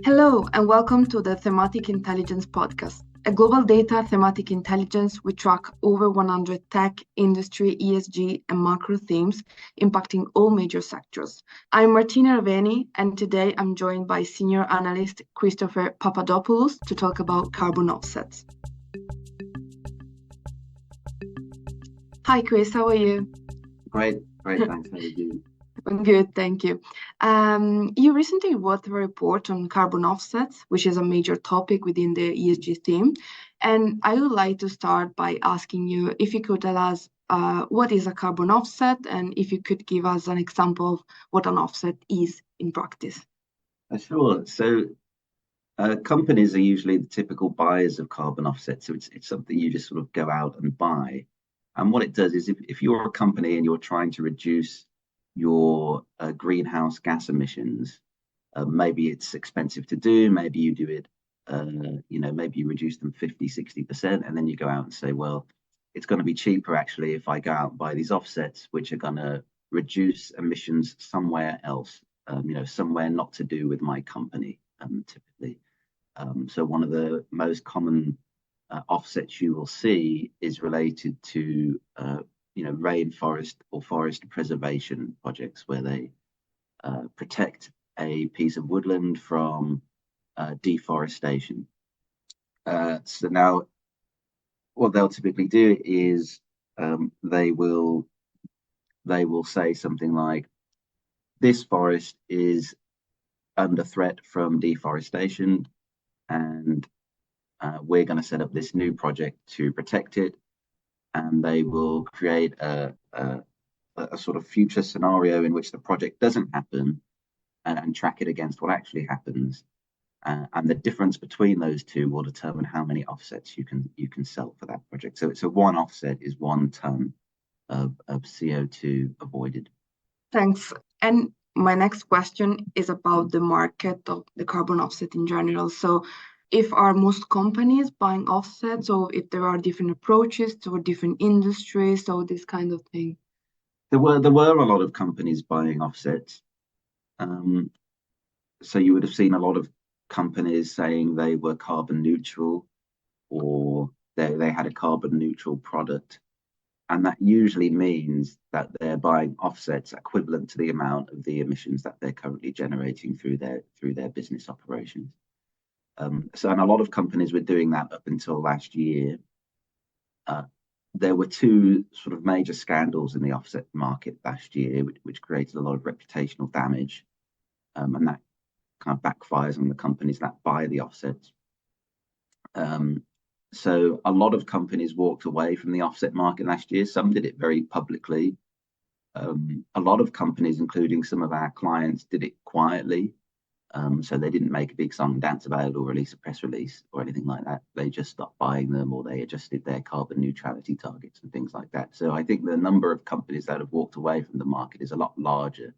Hello, and welcome to the Thematic Intelligence Podcast, a global data thematic intelligence. We track over 100 tech, industry, ESG, and macro themes impacting all major sectors. I'm Martina Raveni, and today I'm joined by senior analyst Christopher Papadopoullos to talk about carbon offsets. Hi, Chris, how are you? Great, thanks. How are you doing? I'm good, thank you. You recently wrote a report on carbon offsets, which is a major topic within the ESG theme. And I would like to start by asking you if you could tell us what is a carbon offset, and if you could give us an example of what an offset is in practice. Sure. So companies are usually the typical buyers of carbon offsets. So it's something you just sort of go out and buy. And what it does is if you're a company and you're trying to reduce your greenhouse gas emissions, maybe it's expensive to do, maybe you do it, maybe you reduce them 50, 60%, and then you go out and say, well, it's going to be cheaper actually if I go out and buy these offsets, which are going to reduce emissions somewhere else, somewhere not to do with my company, typically. So one of the most common offsets you will see is related to, rainforest or forest preservation projects where they protect a piece of woodland from deforestation. So now what they'll typically do is they will say something like, this forest is under threat from deforestation, and we're going to set up this new project to protect it. And they will create a sort of future scenario in which the project doesn't happen, and track it against what actually happens. And the difference between those two will determine how many offsets you can sell for that project. So one offset is 1 ton of CO2 avoided. Thanks. And my next question is about the market of the carbon offset in general. So if are most companies buying offsets, or if there are different approaches to different industries, so this kind of thing? There were a lot of companies buying offsets. So you would have seen a lot of companies saying they were carbon neutral, or they had a carbon neutral product. And that usually means that they're buying offsets equivalent to the amount of the emissions that they're currently generating through their business operations. And a lot of companies were doing that up until last year. There were 2 sort of major scandals in the offset market last year, which created a lot of reputational damage, and that kind of backfires on the companies that buy the offsets. So a lot of companies walked away from the offset market last year. Some did it very publicly. A lot of companies, including some of our clients, did it quietly. So they didn't make a big song and dance about it or release a press release or anything like that. They just stopped buying them, or they adjusted their carbon neutrality targets and things like that. So I think the number of companies that have walked away from the market is a lot larger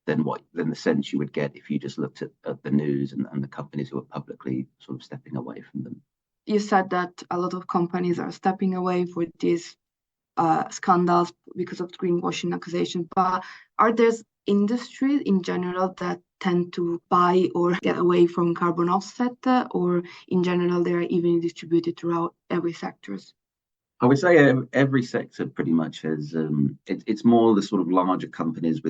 than the sense you would get if you just looked at the news and the companies who are publicly sort of stepping away from them. You said that a lot of companies are stepping away for these scandals because of greenwashing accusations, but are there industries in general that tend to buy or get away from carbon offset, or in general they are evenly distributed throughout every sectors? I would say every sector pretty much has. It's more the sort of larger companies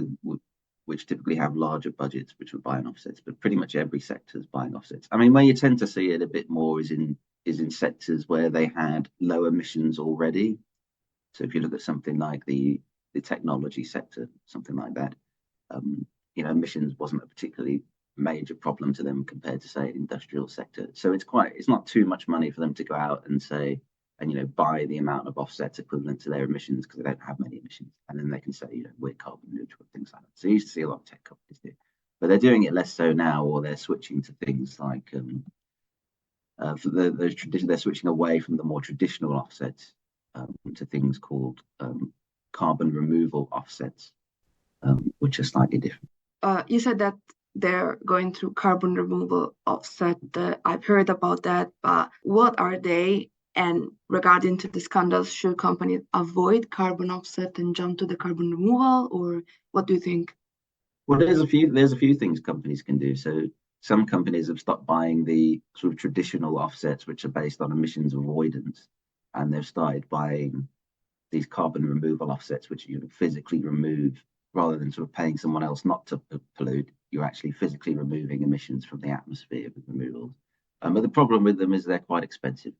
which typically have larger budgets, which are buying offsets. But pretty much every sector is buying offsets. I mean, where you tend to see it a bit more is in sectors where they had low emissions already. So if you look at something like the technology sector, something like that, emissions wasn't a particularly major problem to them compared to, say, industrial sector. So it's not too much money for them to go out and say, and buy the amount of offsets equivalent to their emissions, because they don't have many emissions, and then they can say, we're carbon neutral, things like that. So you used to see a lot of tech companies do, but they're doing it less so now, or they're switching to things like they're switching away from the more traditional offsets to things called carbon removal offsets, which are slightly different. You said that they're going through carbon removal offset. I've heard about that, but what are they? And regarding to the scandals, should companies avoid carbon offset and jump to the carbon removal, or what do you think? Well, there's a few things companies can do. So some companies have stopped buying the sort of traditional offsets, which are based on emissions avoidance, and they've started buying these carbon removal offsets, which you physically remove rather than sort of paying someone else not to pollute. You're actually physically removing emissions from the atmosphere with removals. But the problem with them is they're quite expensive.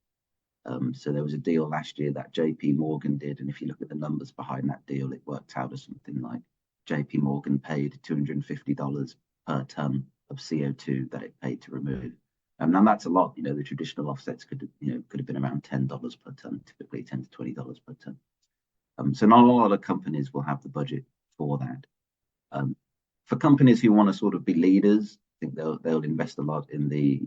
So there was a deal last year that JP Morgan did, and if you look at the numbers behind that deal, it worked out as something like JP Morgan paid $250 per ton of CO2 that it paid to remove. And that's a lot. The traditional offsets could have been around $10 per ton, typically $10 to $20 per ton. So not a lot of companies will have the budget for that. For companies who want to sort of be leaders, I think they'll invest a lot in the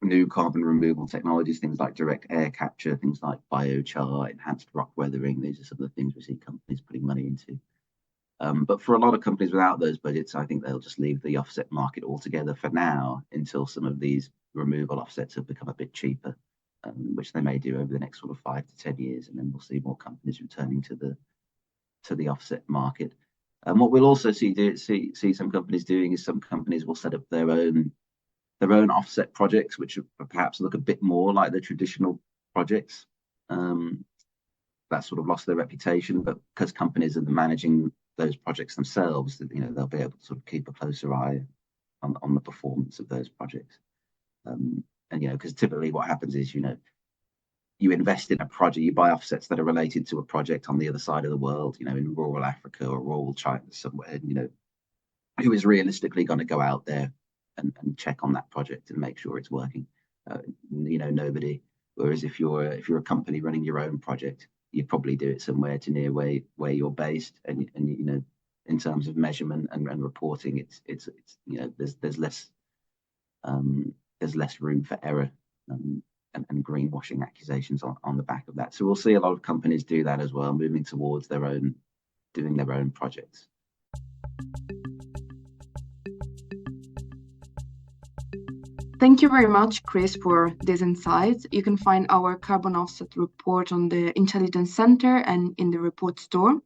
new carbon removal technologies, things like direct air capture, things like biochar, enhanced rock weathering. These are some of the things we see companies putting money into. But for a lot of companies without those budgets, I think they'll just leave the offset market altogether for now until some of these removal offsets have become a bit cheaper, which they may do over the next sort of 5 to 10 years, and then we'll see more companies returning to the offset market. And what we'll also see some companies doing is some companies will set up their own offset projects, which perhaps look a bit more like the traditional projects. That sort of lost their reputation, but because companies are managing those projects themselves, they'll be able to sort of keep a closer eye on the performance of those projects. And because typically what happens is, you invest in a project, you buy offsets that are related to a project on the other side of the world, in rural Africa or rural China somewhere, who is realistically going to go out there and check on that project and make sure it's working? Nobody. Whereas if you're a company running your own project, you'd probably do it somewhere to near where you're based, and in terms of measurement and reporting, it's there's less room for error and greenwashing accusations on the back of that. So we'll see a lot of companies do that as well, moving towards doing their own projects. Thank you very much, Chris, for these insights. You can find our carbon offset report on the Intelligence Center and in the report store.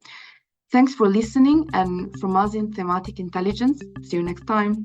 Thanks for listening, and from us in Thematic Intelligence, see you next time.